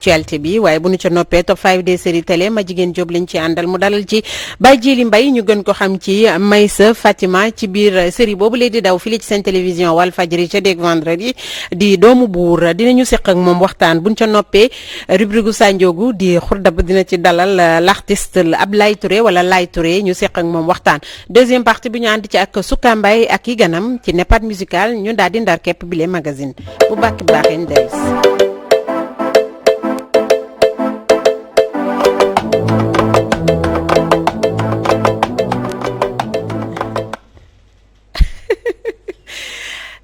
actualité bi waaye bu ñu ca noppee top 5 des séries télé ma jigéen Jóob lañ ci àndal mu dalal ci Baye Djily Mbaye ñu gën ko xam ci Maysa Fatima ci biir série boobu lee di daw fii ci seen télévision Walfadjri ca dégg vendredi di doomu buur dinañu seq ak moom waxtaan buñ ca noppee rubrique Sanjoogu di xurdab dina ci dalal l'artiste Ablaye Touré wala Laye Touré ñu seq ak moom waxtaan deuxième partie bi ñu ànd ci ak Souka Mbaye ak yi ganam ci Nepad musical ñu daal di ndar képp bile magazine bu bàkk baaxee ndeys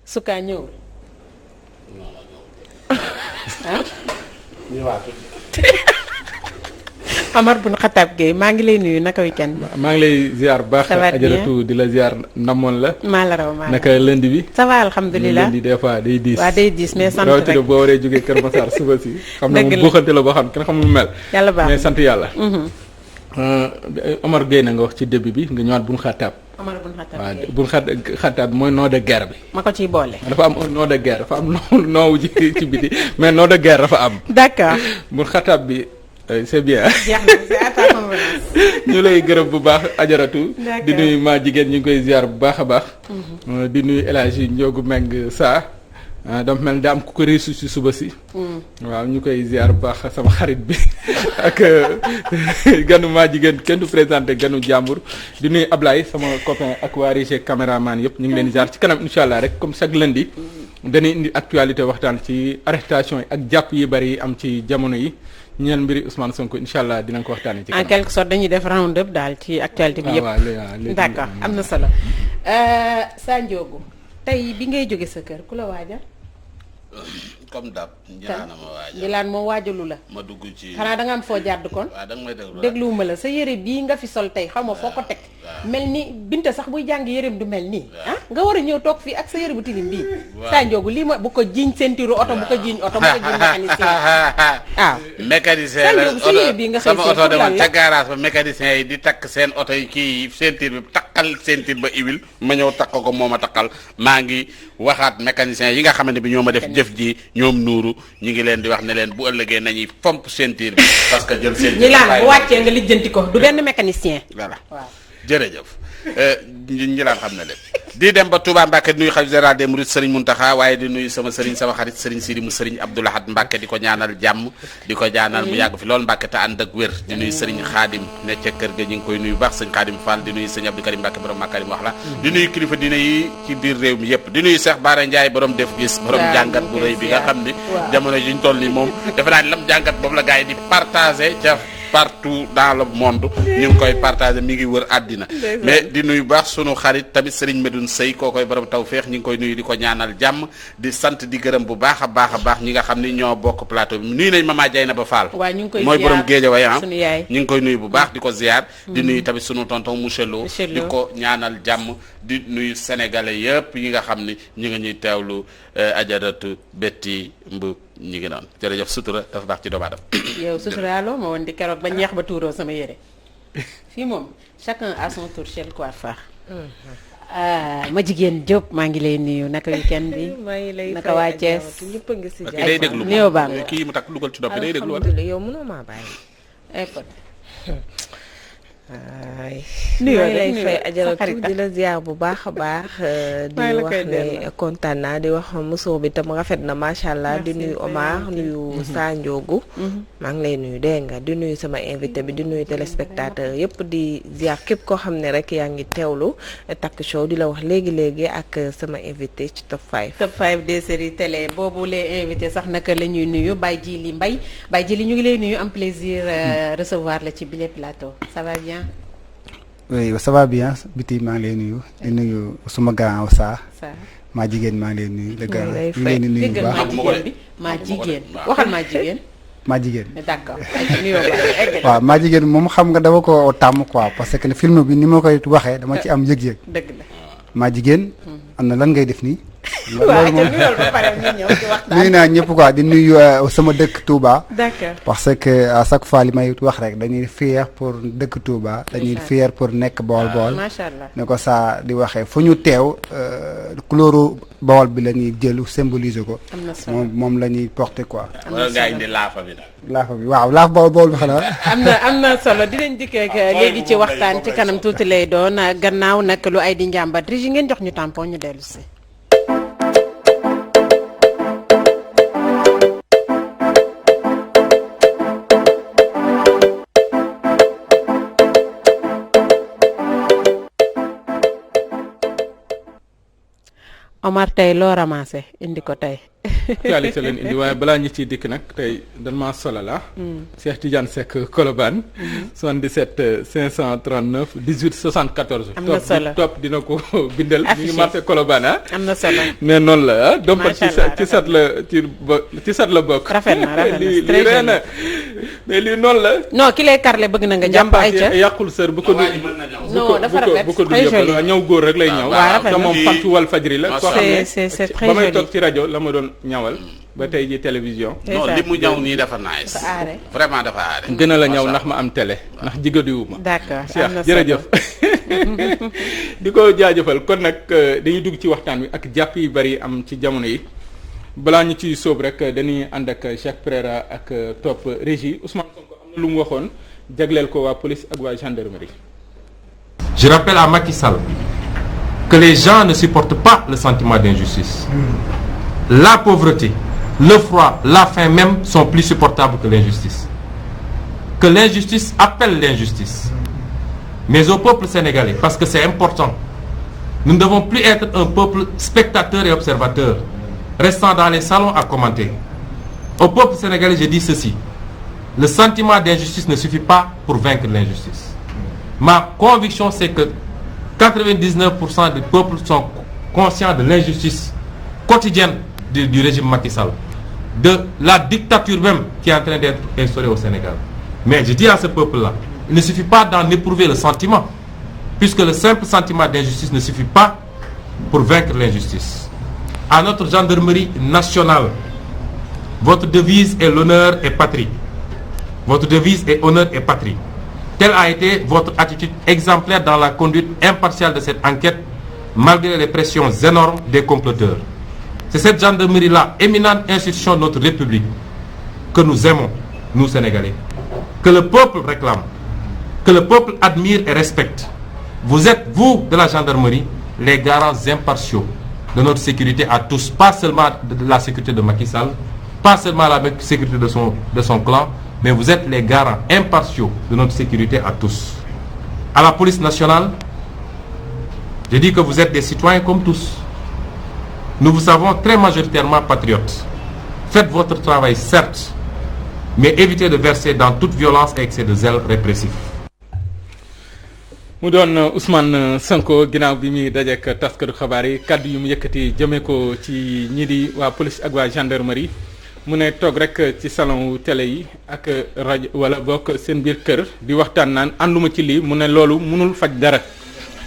Souka ñëw Amar bun Xataab Gueye maa ngi lay nuyu naka weekend bi. maa ngi lay ziar bu baax. ajaratu di la ziar namoon la. maa la raw maa naka lundi bi. ça va alhamdulilah lundi des fois day diis. waaw day diis mais sant rek rawatina boo waree jógee Kër Massar suba si. xam na mu buuxante la boo xam kenn xam mu mel. yàlla baax mais sant yàlla. Omar Gueye na nga wax ci début bi nga ñëwaat bun Xataab. Omar bun Xataab waaw bun Xataab mooy nom de guerre bi. ma ko ciy boole. dafa am nom de guerre dafa am noowu ci biti mais nom de guerre dafa am. d'accord bun Xataab bi. c'est bien. jeex na c'est à ta convenance. ñu lay gërëm bu baax ajaratu. di nuyu maa jigéen ñu ngi koy ziar bu baax a baax. di nuyu El Hadji Ndiogu Meng saa dafa mel ni daa am ku ko réussi si suba si. waaw ñu koy ziar bu baax sama xarit bi ak ganu maa jigéen kenn du présenté ganu jàmbur di nuyu Ablaye sama copain ak waa régie caméraman yëpp ñu ngi leen di ziar ci kanam incha allah rek comme chaque lundi. dañuy indi actualité waxtaan ci arrestation yi ak jàpp yi bari yi am ci jamono yi. ñeen mbiri Ousmane Sonko incha allah dinañ ko waxtaanee ci kanam. en quelque sorte dañuy def round up daal ci actualité bi yëpp. d'accord am na solo. Sanjoogu tey bi ngay jóge sa kër ku la waajal. comme dab Njilaan ma waajal Njilaan moom waajalu la. ma dugg ci xanaa da nga am foo jàdd kon. waaw da nga may déglu dégluwuma la sa yére bii nga fi sol tey xaw ma foo ko teg. mel ni Binta sax buy jàng yéreem du mel nii. nga war a ñëw toog fii ak sa yére bu tilim bii. Sanjoogu lii ma bu ko jiiñ ceinture oto bu ko jiiñ oto bu ko jiiñ mécanicien waaw. mécanicien la sa yére bii nga xëy sama oto demoon ca garage ba mécanicien yi di takk seen oto yi kii ceinture bi takkal ceinture ba iwil ma ñëw takk ko moo ma takkal maa ngi waxaat mécanicien yi nga xamante bi ñoo ma def jëf ji ñoom nuuru ñu ngi leen di wax ne leen bu ëllëgee nañuy fomp ceinture bi parce que jël ceinture ñi laan bu wàccee nga lijjanti ko du benn mécanicien voilà waaw jërëjëf ñi laan xam na lépp di dem ba Touba Mbacke di nuyu xalifa général des mourides Serigne Mountakha waaye di nuyu sama Serigne sama xarit Serigne Sidi mu Serigne Abdou Lahad Mbacke di ko ñaanal jàmm di ko ñaanal mu yàgg fi loolu Mbacke te ànd ak wér di nuyu Serigne Khadim ne ca kër ga ñu ngi koy nuyu baax Serigne Khadim Fall di nuyu Serigne Abdou Karim Mbacke borom Makarim wax la di nuyu kilifa diine yi ci biir réew mi yëpp di nuyu Cheikh Bara Ndiaye borom def gis borom jàngat bu rëy bi nga xam ni jamono ji ñu toll nii moom defe naa ni lam jàngat boobu la gars yi di partagé ca partout dans le monde ñu ngi koy partagé mi ngi wër àddina mais di nuyu baax sunu xarit tamit Serigne Medoune Sey koo koy borom tawfeex ñi ngi koy nuyu di ko ñaanal jàmm di sant di gërëm bu baax a baax ñi nga xam ni ñoo bokk plateau bi nuyu nañ Mama Dieynaba Fall mooy borom Guédiawaye ñu ngi koy nuyu bu baax di ko ziar di nuyu tamit sunu tonton monsieur Lo di ko ñaanal jàmm di nuyu sénégalais yëpp yi nga xam ni ñu ngi ñuy teewlu ajaratu Betty Mbu ñi ngi noonu jërëjëf sutura dafa baax ci doomu aadama yow suturaaloo ma woon di keroog ba ñeex ba tuuroo sama yére fii moom chacun à son tour chez le coiffeur ma jigéen Diop maa ngi lay nuyu naka weekend bi naka waa Thiès ñëpp a ngi si kii day déglu néew baax kii mu takk dugal ci nopp bi day déglu alhamdulilah yow mënoo maa bàyyi écoute maa lay fay ajaratu di la ziar bu baax a baax di wax ne kontaan naa di wax musoo bi tam rafet na macha allah di nuyu Omar nuyu Sanjoogu maa ngi lay nuyu dégg nga di nuyu sama invité bi di nuyu téléspectateur yëpp di ziar képp koo xam ne rek yaa ngi teewlu Takk Show di la wax léegi ak sama invité ci top 5 des séries télé boobu les invité sax naka la ñuy nuyu Baye Djily Mbaye Baye Djily ñu ngi lay nuyu am plaisir recevoir la ci bile plateau ça va bien. oui ça va bien biti maa ngi lay nuyu di nuyu suma grand saa maa jigéen maa ngi lay nuyu le grand ñu ngi leen di nuyu bu baax maa jigéen waxal maa jigéen maa jigéen d'accord waaw maa jigéen moom xam nga dama ko tàmm quoi parce que film bi ni ma koy waxee dama ci am yëg-yëg dëgg la maa jigéen am na lan ngay def nii waaw ca nuyoo ba pare ñu ñëw ci waxtaan. nuyu naa ñëpp quoi di nuyu sama dëkk Touba. d'accord parce que à chaque fois li may wax rek dañuy fier pour dëkk Touba. dañuy fier pour nekk Bawol. macha allah ne ko saa di waxee fu ñu teew couleur Bawol bi la ñuy jël symboliser ko. am na solo moom la ñuy porter quoi. wala ngaa indi laafa bi nag. laafa bi waaw laaf Bawol bi xanaa. am na solo dinañ dikkee léegi ci waxtaan ci kanam tuuti lay doon gannaaw nag lu ay di njàmbat Régis ngeen jox ñu tampon ñu dellu si. Omar tey loo ramassé indi ko tey. actualité leen indi waaye balaa ñu ciy dikk nag tey dañ maa solo la. Cheikh Tidiane Seck Colobane. 77 539 18 74. am na solo topp dina ko bindal. ñu ngi marché Colobane ah. am na solo mais noonu la ah. macha allah ci sat la bokk. rafet na lii ree na mais lii noonu la. non ki lay karle bëgg na nga jàpp ay ca yàqul sër bu ko du non dafa rafet bu ko du yëppal ñëw góor rek lay ñëw. waaw rafet te moom fantu wal fajri la. koo xam ne c'est très ba may joli. toog ci rajo la ma doon ñawal ba tey ji télévision. non li mu ñëw nii dafa nice. dafa aare. vraiment dafa aare. gën a la ñëw ndax ma am télé ndax jigadiwuma. d'accord am Cheikh na solo jërëjëf di ko jaajëfal kon nag dañuy dugg ci waxtaan wi ak jàpp yu bari am ci jamono yi balaa ñu ciy sóob rek dañuy ànd ak Cheikh Pereira ak topp Régis Ousmane Sonko am na lu mu waxoon jagleel ko waa police ak waa gendarmerie. Je rappelle à Macky Sall que les gens ne supportent pas le sentiment d'injustice. La pauvreté, le froid, la faim même sont plus supportables que l'injustice. Que l'injustice appelle l'injustice. Mais au peuple sénégalais, parce que c'est important, nous ne devons plus être un peuple spectateur et observateur, restant dans les salons à commenter. Au peuple sénégalais, je dis ceci. Le sentiment d'injustice ne suffit pas pour vaincre l'injustice. Ma conviction, c'est que 99% du peuple sont conscients de l'injustice quotidienne du régime Macky Sall, de la dictature même qui est en train d'être instaurée au Sénégal. Mais je dis à ce peuple-là, il ne suffit pas d'en éprouver le sentiment, puisque le simple sentiment d'injustice ne suffit pas pour vaincre l'injustice. À notre gendarmerie nationale, votre devise est l'honneur et patrie. Votre devise est honneur et patrie. Telle a été votre attitude exemplaire dans la conduite impartiale de cette enquête, malgré les pressions énormes des comploteurs. C'est cette gendarmerie-là, éminente institution de notre République, que nous aimons, nous Sénégalais, que le peuple réclame, que le peuple admire et respecte. Vous êtes, vous, de la gendarmerie, les garants impartiaux de notre sécurité à tous, pas seulement de la sécurité de Macky Sall, pas seulement la sécurité de son clan, mais vous êtes les garants impartiaux de notre sécurité à tous. À la police nationale, je dis que vous êtes des citoyens comme tous. Nous vous savons très majoritairement patriotes. Faites votre travail, certes, mais évitez de verser dans toute violence et excès de zèle répressif. mu doon Ousmane Sonko ginnaaw bi muy dajeek taskatu xabaar yi kàddu yu mu yëkkati jëmee ko ci ñii di waa police ak waa gendarmerie mu ne toog rek ci salon télé yi ak rajo wala bokk seen biir kër di waxtaan naan ànduma ci lii mu ne loolu mënul faj dara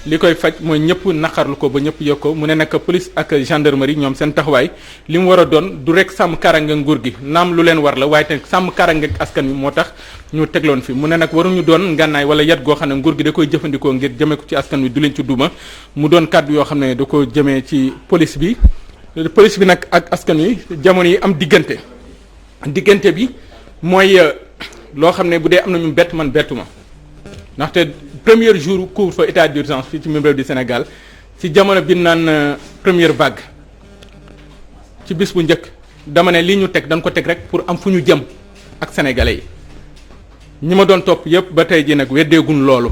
li koy faj mooy ñëpp naqarlu ko ba ñëpp yëg ko mu ne nag police ak gendarmerie ñoom seen taxawaay li mu war a doon du rek sàmm karange nguur gi naam lu leen war la waaye tamit sàmm karange askan wi moo tax ñu tegloon fi mu ne nag waruñu doon ngànnaay wala yat goo xam ne nguur gi da koy jëfandikoo ngir jëmee ko ci askan wi du leen ci duma mu doon kàddu yoo xam ne da ko jëmee ci police bi nag ak askan wi jamono yi am diggante bi mooy loo xam ne bu dee am nañu bett man bettuma ndaxte premier jour couvre-feu état d'urgence fii ci même réew du Sénégal ci jamono bi naan première vague ci bis bu njëkk dama ne li ñu teg dañ ko teg rek pour am fu ñu jëm ak sénégalais yi ñi ma doon topp yëpp ba tey ji nag weddeegun loolu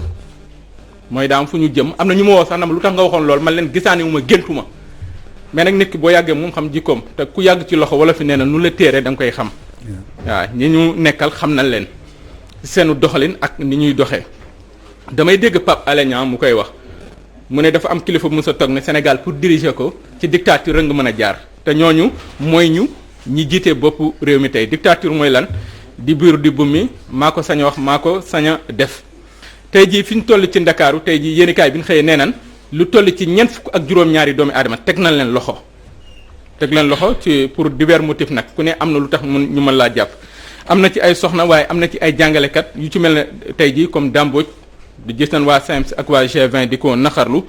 mooy daa am fu ñu jëm am na ñu ma woo sax na ma lu tax nga waxoon loolu man leen gisaani wu ma géntu ma mais nag nit ki boo yàggee moom xam jikkoom te ku yàgg ci loxo wala fi nee na nu la téere da nga koy xam waaw ñi ñu nekkal xam nañ leen seenu doxalin ak ni ñuy doxee damay dégg Pape Alé Niang mu koy wax mu ne dafa am kilifa bu mu sa toog ne Sénégal pour diriger ko ci dictature rek nga mën a jaar te ñooñu mooy ñi jiite boppu réew mi tey dictature mooy lan di biiru di bummi maa ko sañ a wax maa ko sañ a def tey jii fi ñu toll ci Ndakaaru tey jii yéenikaay bi ñu xëyee nee nan lu toll ci ñeent fukk ak juróom-ñaari doomi aadama teg nañ leen loxo teg leen loxo ci pour divers motifs nag ku ne am na lu tax ñu mën laa jàpp. am na ci ay soxna waaye am na ci ay jàngalekat yu ci mel ne tey jii comme Damboj di gis nañ waa SAEMS ak waa G20 di ko naqarlu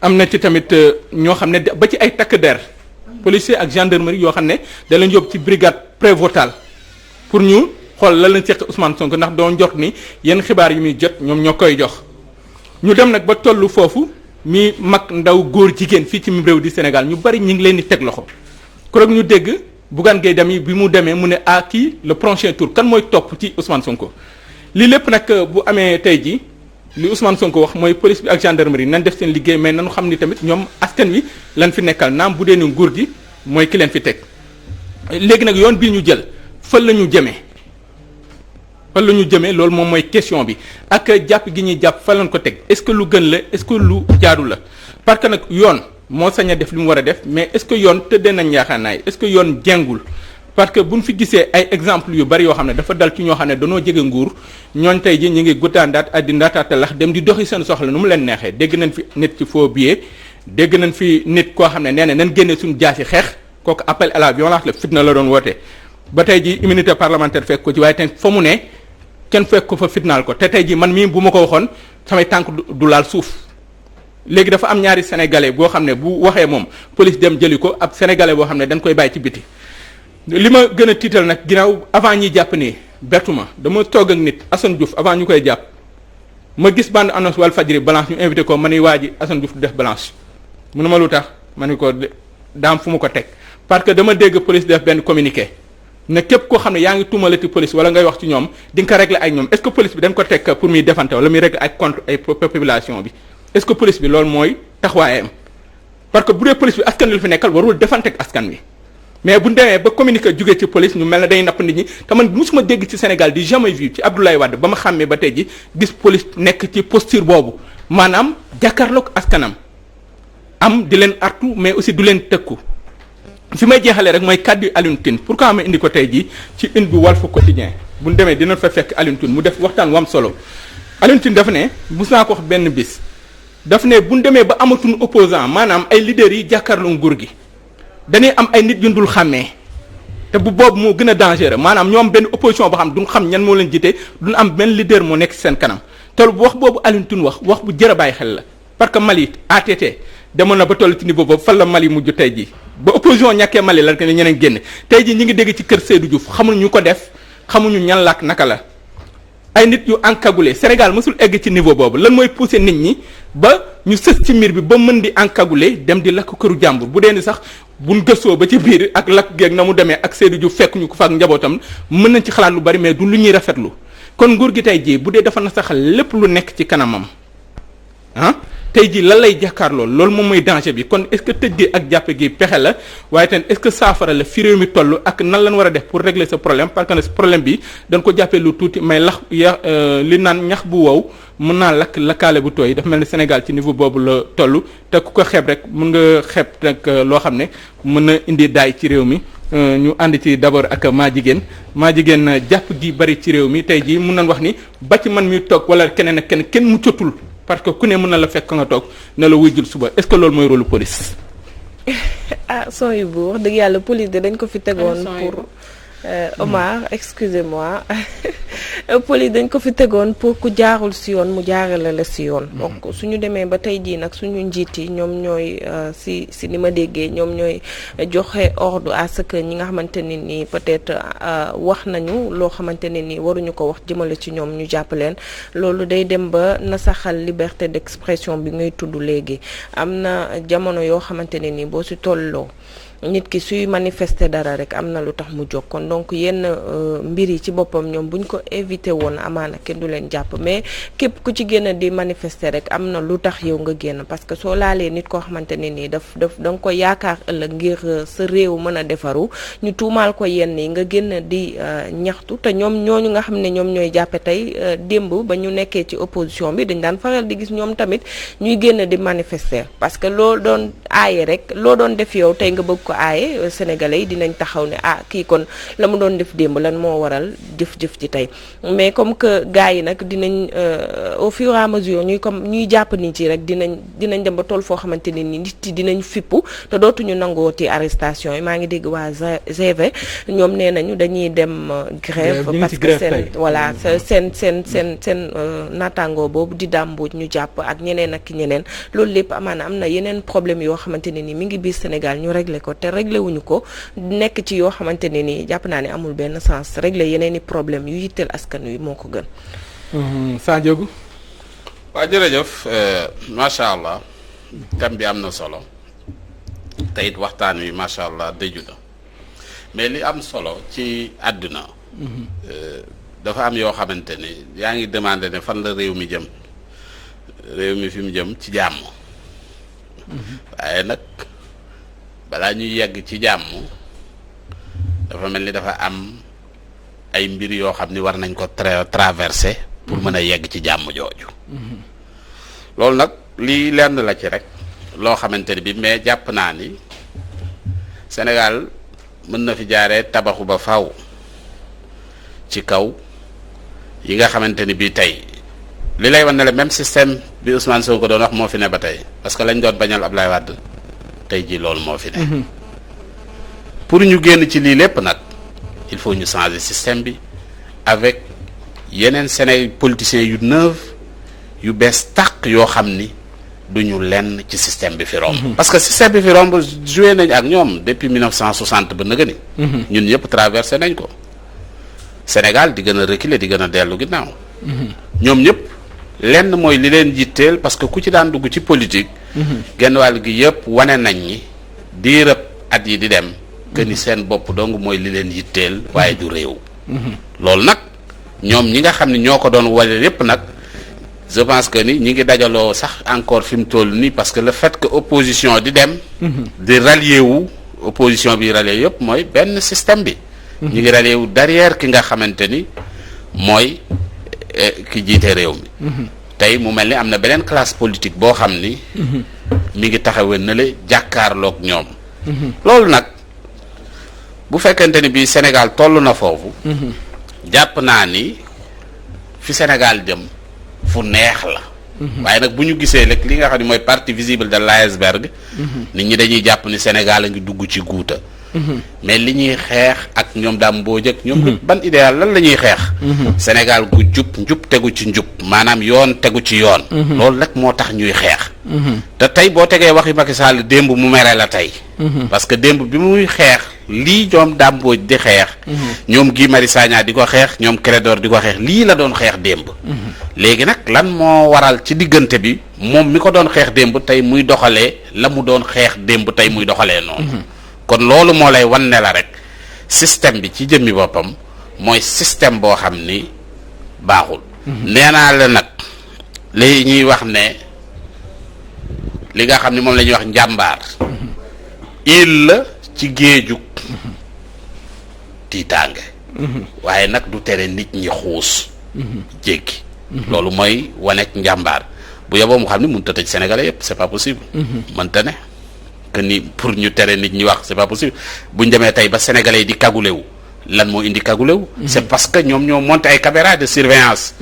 am na ci tamit ñoo xam ne ba ci ay takk der policier ak gendarmerie yoo xam ne da leen yóbbu ci brigade prévôtale pour ñu xool la leen seq Ousmane Sonko ndax doon jot ni yenn xibaar yi muy jot ñoom ñoo koy jox. ñu dem nag ba tollu foofu mi mag ndaw góor jigéen fii ci réew di Sénégal ñu bari ñu ngi leen di teg loxo keroog ñu dégg Bougane Gueye Dany bi mu demee mu ne kii le prochain tour kan mooy topp ci Ousmane Sonko. lii lépp nag bu amee tey jii li Ousmane Sonko wax mooy police bi ak gendarmerie nañ def seen liggéey mais nañu xam ni tamit ñoom askan wi lan fi nekkal naam bu dee ni nguur gi mooy ki leen fi teg léegi nag yoon bii ñu jël fan la ñu jëmee. fan la ñu jëmee loolu moom mooy question bi ak jàpp gi ñuy jàpp fan lañ ko teg est-ce que lu gën la est-ce que lu jaadu la parce que nag yoon moo sañ a def li mu war a def mais est-ce que yoon tëddee nañ njaaxaanaay est-ce que yoon jengul parce que buñ fi gisee ay exemple yu bari yoo xam ne dafa dal ci ñoo xam ne danoo jege nguur ñooñ tey ji ñu ngi guddaandaat ak di ndaataatalax dem di doxi seen soxla nu mu leen neexee dégg nañ fi nit ci faux billet dégg nañ fi nit koo xam ne nee na nañ génne suñu jaasi xeex kooku appel à la violence la fitna la doon woote ba tey ji immunité parlementaire fekk ko ci waaye tey fa mu ne kenn fekk ko fa fitnaal ko te tey ji man mii bu ma ko waxoon samay tànk du laal suuf léegi dafa am ñaari sénégalais boo xam ne bu waxee moom police dem jëli ko ab sénégalais boo xam ne dañ koy bàyyi ci biti li ma gën a tiital nag ginnaaw avant ñiy jàpp nii bertuma dama toog ak nit Assane Diouf avant ñu koy jàpp ma gis bande annonce Walfadjri balance ñu invité ko ma ni waa ji Assane Diouf du def balance mu ne ma lu tax ma ni ko daam fu mu ko teg parce que dama dégg police def benn communiqué ne képp koo xam ne yaa ngi tuumalati police wala ngay wax ci ñoom di nga ko régler ak ñoom est-ce que police bi dañ ko teg pour muy defante wala muy régler ak contre ay population bi est-ce que police bi loolu mooy taxawaayam parce que bu dee police bi askan wi la fi nekkal warul defante ak askan wi mais bu ñu demee ba communiqué jógee ci police ñu mel ne day napp nit ñi te man musuma dégg ci Sénégal di jamais vu ci Abdoulaye Wade ba ma xàmmee ba tey ji gis police nekk ci posture boobu maanaam jàkkaarloog askanam am di leen artu mais aussi du leen tëkku. fi may jeexalee rek mooy kàddu Alioune Tine pourquoi ma indi ko tey jii ci une bi Walf Quotidien bu ñu demee dina fa fekk Alioune Tine mu def waxtaan wu am solo Alioune Tine dafa ne mus naa ko wax benn bis daf ne bu ñu demee ba amatuñu opposant maanaam ay leaders yi jàkkaarloo nguur gi dañuy am ay nit yu dul xàmmee te bu boobu moo gën a dangereux maanaam ñoom benn opposition boo xam duñ xam ñan moo leen jiite duñ am benn leader moo nekk ci seen kanam te wax boobu Alioune Tine wax bu jër a bàyyi xel la parce que Mali ATT demoon na ba toll ci niveau boobu fan la Mali mujj tey jii ba opposition ñàkkee Mali la ne ñeneen génn tey jii ñi ngi dégg ci kër Seydou Diouf xamuñu ñu ko def xamuñu ñan la ak naka la ay nit yu encagoulé Sénégal mësul egg ci niveau boobu lan mooy pousser nit ñi ba ñu sës ci mbir bi ba mën di encagoulé dem di lakk këru jàmbur bu dee ni sax buñ gëstoo ba ci biir ak lakk geeg na mu demee ak Seydou Diouf fekk ñu ko fa ak njabootam mën nañ ci xalaat lu bari mais du lu ñuy rafetlu kon nguur gi tey jii bu dee dafa nasaxal lépp lu nekk ci kanamam tey jii lan lay jàkkaar loolu moom mooy danger bi kon est-ce que tëj gi ak jàppe gi pexe la waaye tamit est-ce que saafara la fi réew mi toll ak nan lañ war a def pour régler ce problème parce que ne problème bi dañ ko jàppee lu tuuti mais li naan ñax bu wow mën naa lakkaale bu tooy dafa mel ni Sénégal ci niveau boobu la toll te ku ko xeeb rek mën nga xeeb nag loo xam ne mën na indi daay ci réew mi ñu ànd ci d'abord ak maa jigéen jàpp gi bari ci réew mi tey jii mën nañ wax ni ba ci man mi toog wala keneen ak kenn muccatul parce que ku ne mën na la fekk nga toog ne la wuy jul suba est-ce que loolu mooy rôle police. son yu bu wax dëgg yàlla police de dañ ko fi tegoon pour Omar excusez-moi police dañ ko fi tegoon pour ku jaarul si yoon mu jaarale la si yoon. donc suñu demee ba tey jii nag suñu njiit yi ñoom ñooy si ni ma déggee ñoom ñooy joxe ordre à ce que ñi nga xamante ne nii peut-être wax nañu loo xamante ne nii waruñu ko wax jëmale ci ñoom ñu jàpp leen loolu day dem ba nasaxal liberté d'expression bi ngay tudd léegi am na jamono yoo xamante ne nii boo si tolloo. nit ki suy manifester dara rek am na lu tax mu jóg kon donc yenn mbir yi ci boppam ñoom buñ ko éviter woon amaana kenn du leen jàpp mais képp ku ci génn di manifester rek am na lu tax yow nga génn parce que soo laalee nit koo xamante ne nii daf da nga ko yaakaar ëllëg ngir sa réew mën a defaru ñu tuumaal ko yenn yi nga génn di ñaxtu te ñoom ñooñu nga xam ne ñoom ñooy jàppe tey démb ba ñu nekkee ci opposition bi dañ daan faral di gis ñoom tamit ñuy génn di manifester parce que loo doon aaye rek loo doon def yow tey nga bëgg ko aaye sénégalais yi dinañ taxaw ne kii kon la mu doon def démb lan moo waral jëf-jëf ci tey mais comme que gars yi nag dinañ au fur et à mesure ñuy jàpp ni ci rek dinañ dem ba toll foo xamante ne ni nit yi dinañ fippu te dootuñu nangooti arrestation yi maa ngi dégg waa GV ñoom nee nañu dañuy dem grève parce que seen naataango boobu di dàmbuj ñu jàpp ak ñeneen ak ñeneen loolu lépp amaana am na yeneen problème yoo xamante ne ni mi ngi biir Sénégal ñu réglé ko te réglé wuñu ko nekk ci yoo xamante ne ni jàpp naa ne amul benn sens réglé yeneen i problème yu yitteel askan wi moo ko gën. Sandiogou. waaw jërëjëf macha allah thème bi am na solo te it waxtaan wi macha allah dëju na mais li am solo ci àdduna dafa am yoo xamante ni yaa ngi demandé ne fan la réew mi jëm fi mu jëm ci jàmm waaye nag balaa ñuy yegg ci jàmm dafa mel ni dafa am ay mbir yoo xam ni war nañ ko traversé pour mën a yegg ci jàmm jooju loolu nag lii lenn la ci rek loo xamante ni bi mais jàpp naa ni Sénégal mën na fi jaaree tabaxu ba faw ci kaw yi nga xamante ni bii tey li lay wan ne le même système bi Ousmane Sonko doon wax moo fi ne ba tey parce que lañ doon bañal Ablaye Wade tey ji loolu moo fi ne pour ñu génn ci lii lépp nag il faut ñu changer système bi avec yeneen Sénégal politiciens yu neuf yu bees tàq yoo xam ni duñu lenn ci système bi fi romb parce que système bi fi romb joué nañ ak ñoom depuis 1960 ba nëga ni ñun ñëpp traversé nañ ko Sénégal di gën a reculer di gën a dellu ginnaaw ñoom ñëpp lenn mooy li leen jitteel parce que ku ci daan dugg ci politique genn wàll gi yëpp wane nañ ni diirëb at yi di dem que ni seen bopp dong mooy li leen yitteel waaye du réew loolu nag ñoom ñi nga xam ne ñoo ko doon wane yëpp nag je pense que ni ñi ngi dajaloo sax encore fi mu toll nii parce que le fait que opposition di dem di rallier wu opposition bi rallier yëpp mooy benn système bi ñu ngi rallier wu derrière ki nga xamante ni mooy ki jiite réew mi tey mu mel ni am na beneen classe politique boo xam ni mi ngi taxawee na le jàkkaarloog ñoom loolu nag bu fekkente ni bii Sénégal toll na foofu jàpp naa ni fi Sénégal jëm fu neex la waaye nag bu ñu gisee rek li nga xam ne mooy partie visible de l'iceberg nit ñi dañuy jàpp ni Sénégal a ngi dugg ci guuta mais li ñuy xeex ak ñoom daam mbooj ak ñoom ban idéal lan la ñuy xeex Sénégal gu njub tegu ci njub maanaam yoon tegu ci yoon loolu rek moo tax ñuy xeex te tey boo tegee waxi Macky Sall démb mu mere la tey parce que démb bi muy xeex lii ñoom daam mbooj di xeex ñoom Guy Marius Sagna di ko xeex ñoom Clédor di ko xeex lii la doon xeex démb léegi nag lan moo waral ci diggante bi moom mi ko doon xeex démb tey muy doxalee la mu doon xeex démb tey muy doxalee noonu kon loolu moo lay wan ne la rek système bi ci jëmmi boppam mooy système boo xam ni baaxul nee naa la nag li ñuy wax ne li nga xam ni moom la ñuy wax njàmbaar il la ci géejug tiitaange waaye nag du tere nit ñi xuus jéggi loolu mooy wanek njàmbaar bu yeboo mu xam ni mënut a tëj Sénégalais yëpp c'est pas possible mënta ne que ni pour ñu tere nit ñi wax c'est pas possible buñ demee tey ba Sénégalais yi di kagulewu lan moo indi kagulewu c'est parce que ñoom ñoo monté ay caméras de surveillance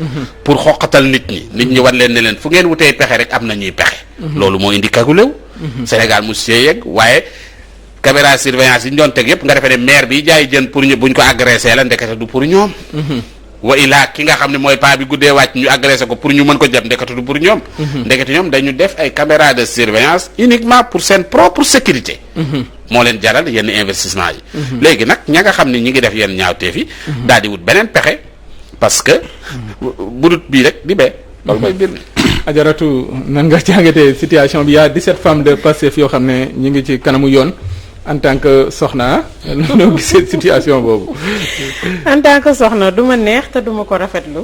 pour xoqatal nit ñi wan leen ne leen fu ngeen wutee pexe rek am na ñuy pexe loolu moo indi kagulewu Sénégal mu see yegg waaye caméra surveillance yi ñu doon teg yëpp nga defee ne maire bi jaay jën pour ñu buñ ko agressé la ndekete du pour ñoom wa ilaa ki nga xam ne mooy paa bi guddee wàcc ñu agressé ko pour ñu mën ko jàpp ndekete du pour ñoom ndekete ñoom dañu def ay caméra de surveillance uniquement pour seen propre sécurité moo leen jaral yenn investissement yi léegi nag ña nga xam ne ñi ngi def yenn ñaawteef yi daal di wut beneen pexe parce que budut bii rek di bee loolu mooy mbir mi Ajaratu nan nga jàngatee situation bi y'a 17 femmes de Pastef yoo xam ne ñi ngi ci kanamu yoon en tant que soxna noo gisee situation boobu. en tant que soxna du ma neex te duma ko rafetlu.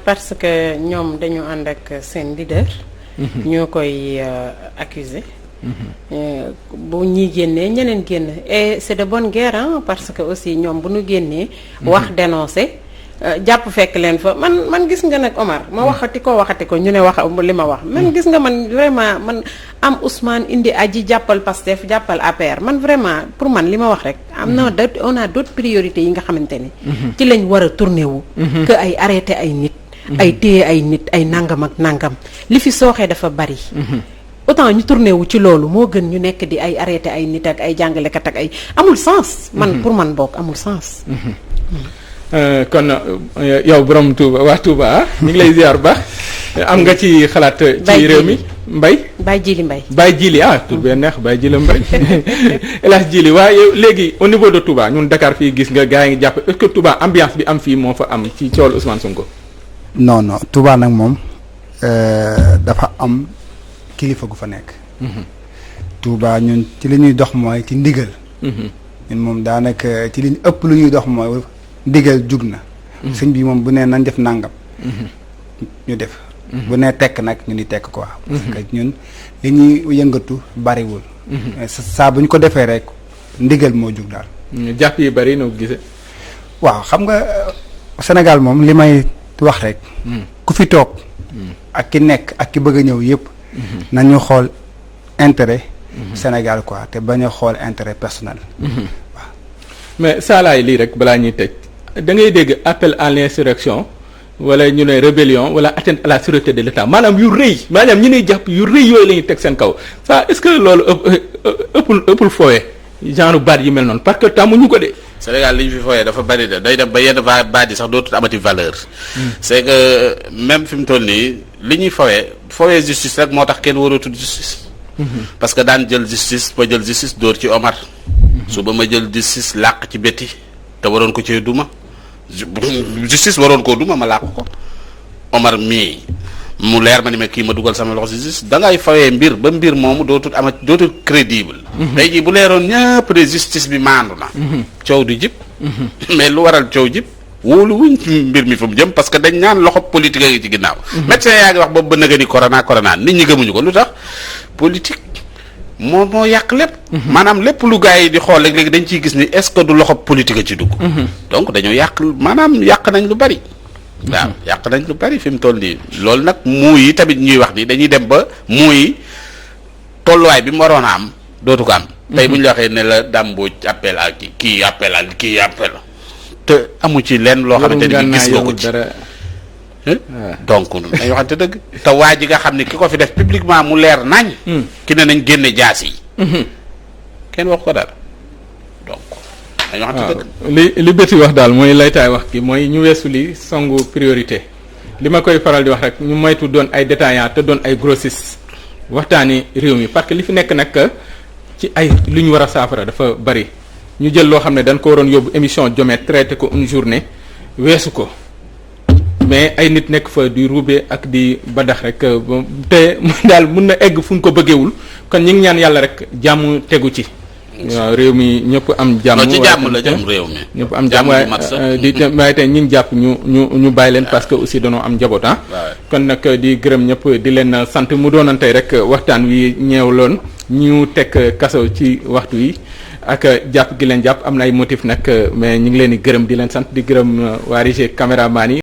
parce que ñoom dañu ànd ak seen leader. ñoo koy accuser bu ñii génnee ñeneen génn et c'est de bonne guerre parce que aussi ñoom bu ñu génnee. wax dénoncer jàpp fekk leen fa man gis nga nag Omar ma waxati ko ñu ne wax li ma wax man gis nga man vraiment man am Ousmane indi aji jàppal Pastef jàppal APR man vraiment pour man li ma wax rek am na on a d'autres priorités yi nga xamante ni ci lañ war a tourner wu que ay arrêté ay nit ay téye ay nit ay nangam ak nangam li fi sooxee dafa bari autant ñu tourné wu ci loolu moo gën ñu nekk di ay arrêté ay nit ak ay jàngalekat ak ay amul sens man pour man bokk amul sens kon yow borom Touba waa Touba ñu ngi lay ziar baax am nga ci xalaat ci réew mi Baye Djili tur bee neex Baye Djili Mbaye El Hadj Djili waaye léegi au niveau de Touba ñun Dakar fii gis nga gars yi ngi jàpp est-ce que Touba ambiance bi am fii moo fa am ci coowal Ousmane Sonko. non Touba nag moom dafa am kilifa gu fa nekk. Touba ñun ci li ñuy dox mooy ci ndigal. ñun moom daanaka ci li ñu ëpp lu ñuy dox mooy ndigal jug na. sëñ bi moom bu nee nañ def nàngam. ñu def. bu nee tekk nag ñu ni tekk quoi. parce que ñun li ñuy yëngatu bariwul. saa bu ñu ko defee rek ndigal moo jug daal. jàpp yi bari noo gisee. waaw xam nga Sénégal moom li may wax rek. ku fi toog. ak ki nekk ak ki bëgg a ñëw yëpp. nañu xool intérêt. Sénégal quoi te bañ a xool intérêt personnel. waaw mais saalaay lii rek balaa ñuy tëj da ngay dégg appel à l'insurrection wala ñu ne rébellion wala atteinte à la sûreté de l'État maanaam yu rëy maanaam ñi ñuy jàpp yu rëy yooyu la ñuy teg seen kaw ça est-ce que loolu ëppul fooyee genre baat yi mel noonu parce que tàmmuñu ko de. Sénégal li ñu fi fooyee dafa bari de day dem ba yenn baat yi sax dootul amati valeur. c'est que même fi mu toll nii li ñuy fooyee justice rek moo tax kenn waratul justice. parce que daan jël justice ba jël justice dóor ci Omar. suba ma jël justice làq ci Betty te waroon ko ci duma. justice waroon koo duma ma làq ko Omar mii mu leer ma ni ma kii ma dugal sama loxo justice dangay fawee mbir ba mbir moomu dootul crédible. tey jii bu leeroon ñëpp de justice bi maandu na. coow du jib. mais lu waral coow jib wóolu wuñ mbir mi fu mu jëm parce que dañ ñaan loxo politique yi ci ginnaaw. médecin yaa ngi wax boobu ba nëga ni corona nit ñi gëmuñu ko lu tax politique moo yàq lépp. maanaam lépp lu gars yi di xool léegi dañ ciy gis ni est-ce que du loxo politique a ci dugg. donc dañoo yàq nañ lu bari. waaw yàq nañ lu bari fi mu toll nii loolu nag muuy yi tamit ñuy wax ni dañuy dem ba muuy tolluwaay bi mu waroon a am dootu ko am. tey bu ñu la waxee ne la dàmbooj appel à kii appel te amu ci lenn loo xamante ni gis nga ko ci. donc dañuy waxante dëgg. te waa ji nga xam ne ki ko fi def publiquement mu leer nañ. ki ne nañ génne jaas yi. kenn wax ko dara donc. dañoo waxante dëgg. li Betty wax daal mooy laytaay wax ki mooy ñu weesu li songu priorité li ma koy faral di wax rek ñu moytu doon ay détaillants te doon ay grossistes waxtaani réew mi parce que li fi nekk nag ci ay lu ñu war a saafara dafa bari ñu jël loo xam ne dañ ko waroon yóbbu émission Jommet traité ko une journée weesu ko mais ay nit nekk fa di ruube ak di badax rek te daal mun na egg fu ñu ko bëggeewul kon ñu ngi ñaan yàlla rek jàmm tegu ci. waaw réew mi ñëpp am jàmm. ci jàmm la jëm réew mi. ñëpp am jàmm waaye tey ñi ngi jàpp ñu bàyyi leen parce que aussi dañoo am njaboot ah. kon nag di gërëm ñëpp di leen sant mu doonoon tey rek waxtaan wi ñeewloon ñu teg kaso ci waxtu yi ak jàpp gi leen jàpp am na ay motif nag mais ñu ngi leen di gërëm di leen sant di gërëm waa RIG caméraman yi.